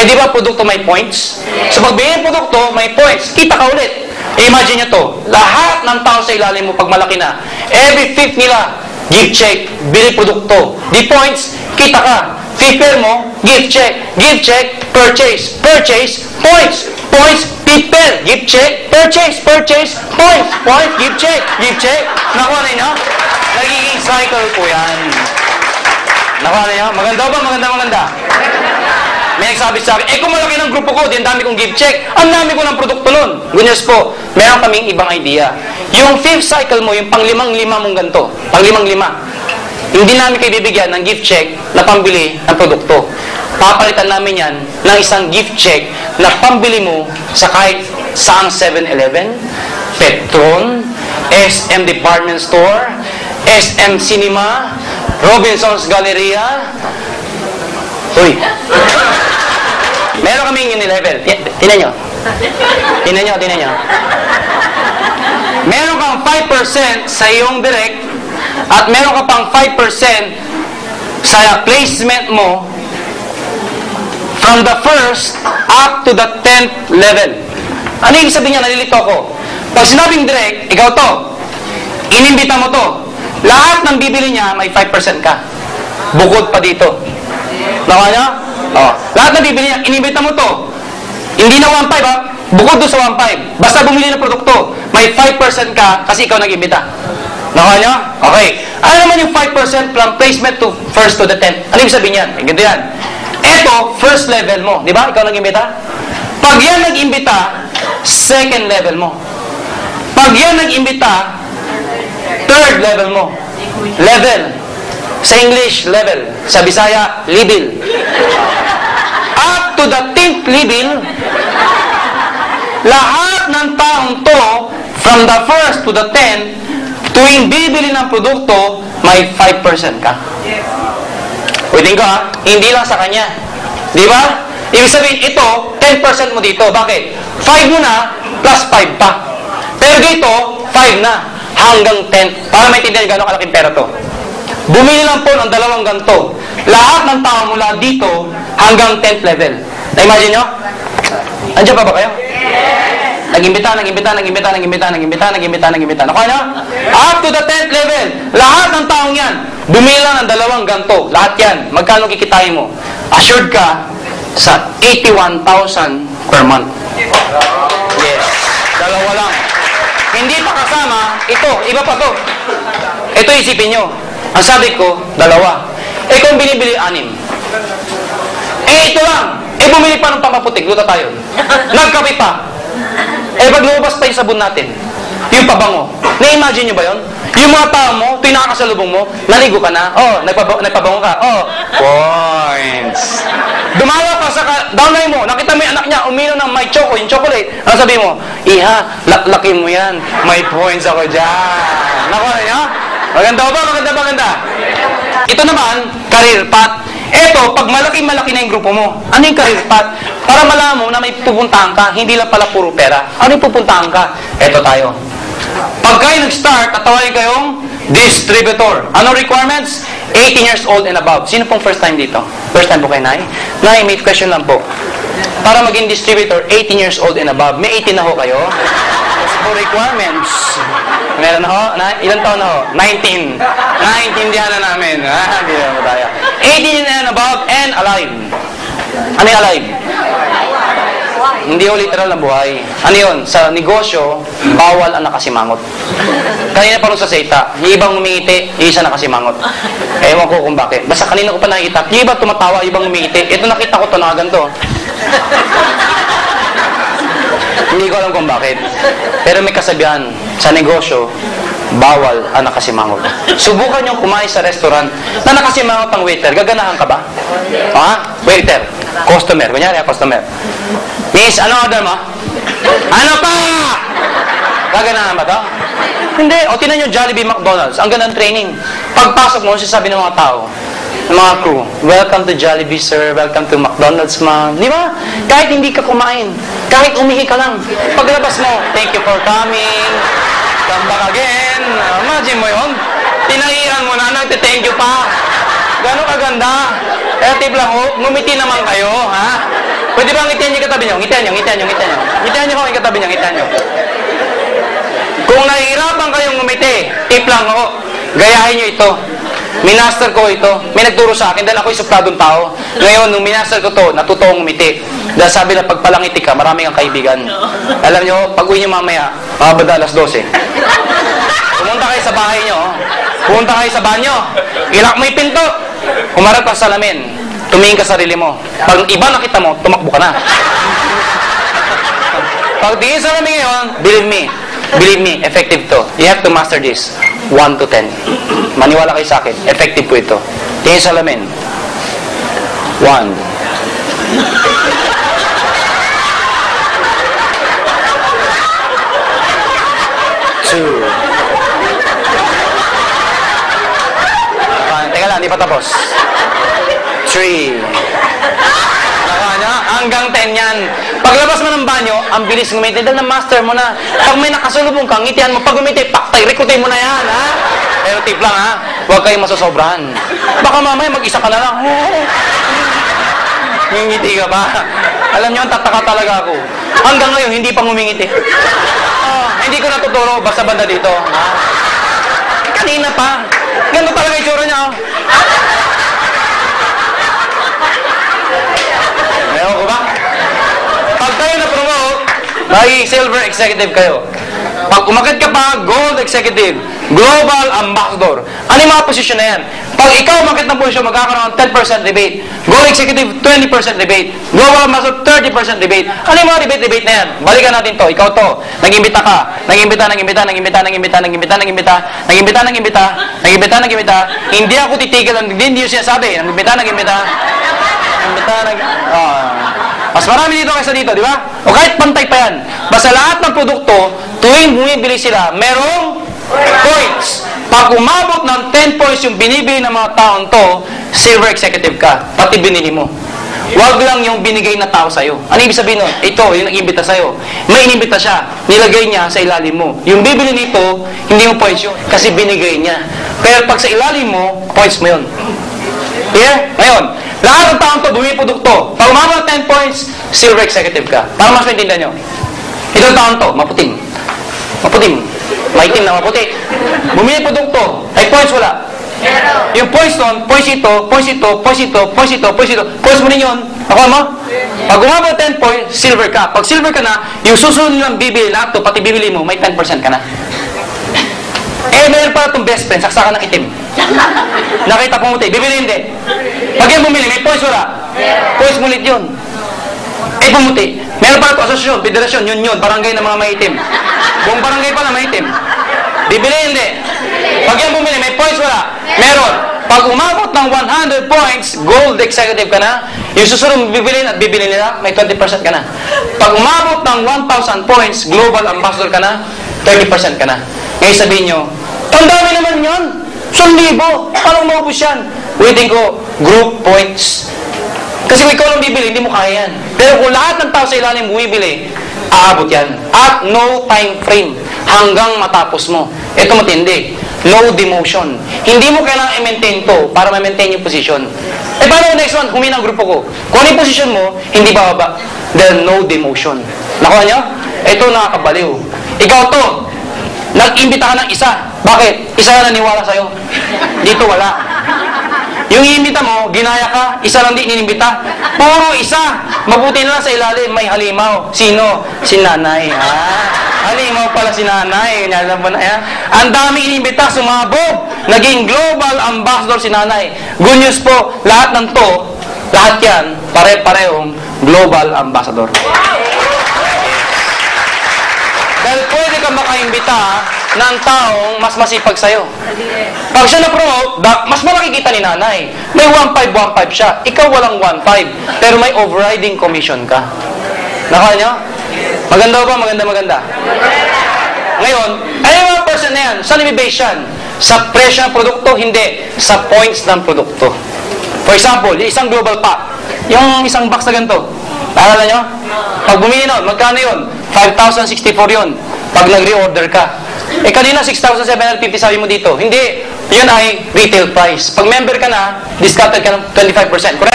Eh, di ba produkto may points? So, pag bigyan produkto, may points. Kita ka ulit. Imagine nyo to. Lahat ng tao sa ilalim mo, pag malaki na, every fifth nila, gift check, bili produkto. Di points, kita ka. Fifth mo, gift check, purchase, points, fifth pair, gift check, purchase, points, gift check. Nakuha na nyo? Nagiging cycle po yan. Nakuha na nyo? Maganda ba? Maganda. May nagsabi sa akin, kung malaki ng grupo ko, di ang dami kong gift check, ang dami ko ng produkto nun. Gunyas po, meron kaming ibang idea. Yung fifth cycle mo, yung pang-limang-lima mong ganito, pang-limang-lima, hindi namin kayo bibigyan ng gift check na pambili ng produkto. Papalitan namin yan ng isang gift check na pambili mo sa kahit saang 7-Eleven, Petron, SM Department Store, SM Cinema, Robinson's Galleria. Uy! Meron kaming Unilevel. Tinan nyo. Meron kang 5% sa iyong direct at meron ka pang 5% sa placement mo from the first up to the 10th level. Ano yung sabihin niya? Nalilito ako. Pag sinabing direct, ikaw to. Inimbita mo to. Lahat ng bibili niya, may 5% ka. Bukod pa dito. Nakuha niya? Lahat ng bibili niya, inimbita mo to. Hindi na 1.5 ha? Bukod doon sa 1.5. Basta bumili ng produkto, may 5% ka kasi ikaw nag-imbita. Nakuha niya? Okay. Ano naman yung 5% from placement to first to the 10th? Ano yung sabihin yan? Ganito yan. Ito, first level mo. Di ba? Ikaw nag-imbita? Pag yan nag-imbita, second level mo. Pag yan nag-imbita, third level mo. Level. Sa English, level. Sa Bisaya, level. Up to the 10th level, lahat ng taong to, from the first to the 10th, tuwing bibili ng produkto, may 5% ka. Ulitin ko ha, hindi lang sa kanya. Di ba? Ibig sabihin, ito, 10% mo dito. Bakit? 5 mo na, plus 5 pa. Pero dito, 5 na. Hanggang 10. Para maintindihan gano'ng kalaking pera to. Bumili lang po ng dalawang ganito. Lahat ng tao mula dito hanggang 10th level. Na-imagine nyo? Andiyan pa ba kayo? Nag-imbita. Nakuha nyo? Up to the 10th level. Lahat ng taong yan, bumili lang ng dalawang ganito. Lahat yan. Magkano kikitain mo? Assured ka sa 81,000 per month. Yes. Dalawa lang. Hindi pa kasama, ito, iba pa to. Ito isipin nyo. Ang sabi ko, dalawa. Kung binibili, 6. Ito lang. Bumili pa ng pampaputik. Luta tayo. Nagkape pa. Pag lumabas pa yung sabon natin, yung pabango. Na-imagine nyo ba yun? Yung mga tao mo, tuwing nakakasalubong mo, naligo ka na. Nagpabango ka. Points. Dumawa ka sa downline mo, nakita mo yung anak niya, uminom ng may choco, yung chocolate. Ano sabi mo? Iha, laklakin mo yan. May points ako dyan. Nakuha niya? Maganda ba? Maganda. Ito naman, career path. Ito, pag malaki-malaki na yung grupo mo, ano yung career path? Para malaman mo na may pupuntahan ka, hindi lang pala puro pera. Ano yung pupuntahan ka? Ito tayo. Pag kayo nag-start, tatawagin kayong distributor. Ano requirements? 18 years old and above. Sino pong first time dito? First time po kayo, Nay? Nay, may question lang po. Para maging distributor, 18 years old and above. May 18 na ho kayo? For requirements. Meron na ho? Ilan taon na ho? 19. Naintindihan na namin. Hindi na tayo. 18 and above and alive. Ano yung alive? Hindi yung literal na buhay. Ano yun? Sa negosyo, bawal ang nakasimangot. Kanina pa rin sa seta, yung ibang umingiti, yung isa nakasimangot. Ewan ko kung bakit. Basta kanina ko pa nakikita, yung iba tumatawa, yung ibang umingiti. Ito nakita ko, tunagan to. Hindi ko alam kung bakit. Pero may kasabihan, sa negosyo, bawal ang nakasimangot. Subukan nyo kumain sa restaurant na nakasimangot ang waiter. Gaganahan ka ba? Ha? Waiter. Customer. Kunyari, customer. Miss, ano order mo? Ano pa? Gaganahan ba to? Hindi. O, tinan nyo Jollibee, McDonald's. Ang gandang training. Pagpasok mo, sasabi ng mga tao, ng mga crew, welcome to Jollibee, sir. Welcome to McDonald's, ma'am. Di ba? Kahit hindi ka kumain. Kahit umihi ka lang. Paglabas mo, thank you for coming. Come back again. Imagine mo yun. Tinahiran mo na, nagte-thank you pa. Gano'ng kaganda. Kaya tip lang, ngumiti naman kayo, ha? Pwede ba ngitian niyo katabi niyo? Ngitian niyo. Ngitian niyo kung yung katabi niyo, ngitian niyo. Kung nahihirapan kayong ngumiti, tip lang ako. Gayahin niyo ito. Minaster ko ito. May nagturo sa akin dahil ako'y supladong tao. Ngayon, nung minaster ko to, natuto akong ngumiti. Dahil sabi na pag palangiti ka, marami kang kaibigan. Alam niyo, pag uwi niyo mamaya, mga alas 12. Pumunta kayo sa bahay niyo. Pumunta kayo sa banyo. Ilak mo yung pinto. Humarap ka sa salamin. Tumingin ka sa sarili mo. Pag iba nakita mo, tumakbo ka na. Pag tingin sa salamin ngayon, believe me, effective to. You have to master this. 1 to 10. Maniwala kayo sa akin. Effective po ito. Tingin sa salamin. 1. 2. Teka lang, hindi pa tapos. 3. Hanggang 10 yan. Paglabas mo ng banyo, ang bilis ngumiti dahil na-master mo na. Pag may nakasulubong kang ngitian mo, pag ngumiti, paktay, rekrutin mo na yan, ha? Pero tip lang, ha? Huwag kayong masosobrahan. Baka mamaya mag-isa ka na lang. Ngingiti ka ba? Alam niyo, tataka talaga ako. Hanggang ngayon, hindi pa ngumingiti. Hindi ko natuturo, basta banda dito. Ha? Kanina pa. Ganito talaga yung tsura niya, oh. Ewan ko ba? Pag kayo na-promote, magiging silver executive kayo. Pag umakit ka pa, gold executive, global ambassador. Ano yung mga posisyon na yan? Pag ikaw umakit ng posisyon, magkakaroon ng 10% rebate. Gold executive, 20% rebate. Global ambassador, 30% rebate. Ano yung mga rebate na yan? Balikan natin to. Ikaw to. Nag-imbita ka. Nag-imbita. Hindi ako titigil. Hindi yung sinasabi. Nag-imbita. Mas marami dito kaysa dito, di ba? O kahit pantay pa yan. Basta lahat ng produkto, tuwing bumibili sila, merong points. Pag umabot ng 10 points yung binibili ng mga taon to, silver executive ka. Pati binili mo. Huwag lang yung binigay na tao sa'yo. Ano ibig sabihin nun? Ito, yung nag-imbita sa'yo. May inimbita siya. Nilagay niya sa ilalim mo. Yung bibili nito, hindi mo points yun. Kasi binigay niya. Pero pag sa ilalim mo, points mo yun. Yeah? Ngayon, lahat ng taong to, bumili produkto. Pag umabot ng 10 points, silver executive ka. Para mas maintindihan nyo. Itong taong to, maputing. Maitim na maputi. Bumili produkto. Ay, points wala. Yung points nun, points mo rin yun. Ako mo? Pag umabot 10 points, silver ka. Pag silver ka na, yung susunod nilang bibili lahat to, pati bibili mo, may 10% ka na. Meron pa itong best friend, saksakan ng itim. Nakita pumuti, bibili hindi. Pag yung bumili, may points wala. Points mo ulit yun. Pumuti. Meron pa ito asosasyon, federasyon, yun, barangay ng mga maitim. Buong barangay pala maitim. Bibili hindi. Pag yung bumili, may points wala. Meron. Pag umabot ng 100 points, gold executive ka na. Yung susunod bibili at bibili nila, may 20% ka na. Pag umabot ng 1,000 points, global ambassador ka na, 30% ka na. Ngayon sabihin nyo, ang dami naman yun. 1,000. Paano maubos yan? Waiting ko, group points. Kasi kung ikaw lang bibili, hindi mo kaya yan. Pero kung lahat ng tao sa ilalim bumibili, aabot yan. At no time frame. Hanggang matapos mo. Ito matindi. No demotion. Hindi mo kailangang i-maintain to para ma-maintain yung position. Paano next one? Humina ang grupo ko. Kung ano yung position mo, hindi bababa. Then no demotion. Nakuha nyo? Ito nakakabaliw. Ikaw to. Nag-imbita ka ng isa. Bakit? Isa na naniwala sa'yo. Dito wala. Yung iimbita mo, ginaya ka, isa lang di inimbita. Puro isa. Mabuti na lang sa ilalim, may halimaw. Sino? Si nanay. Halimaw pala si nanay. Alam mo na yan. Ang dami inimbita, sumabog. Naging global ambassador si nanay. Good news po, lahat ng to, lahat yan, pare-parehong global ambassador. Dahil pwede ka makaimbita ng taong mas masipag sa'yo. Pag siya na-promote, mas makikita ni nanay. May 1.5 siya. Ikaw walang 1.5. Pero may overriding commission ka. Nakaya niyo? Maganda ba? Maganda. Ngayon, ay yung mga person na yan, saan i-base yan? Sa presyo ng produkto? Hindi. Sa points ng produkto. For example, isang global pack. Yung isang box na ganito. Naalala nyo? Pag bumili nun, magkano yun? 5,064 yun. Pag nag-reorder ka. Kanina 6,750 sabi mo dito. Hindi. Yun ay retail price. Pag member ka na, discounted ka ng 25%. Correct?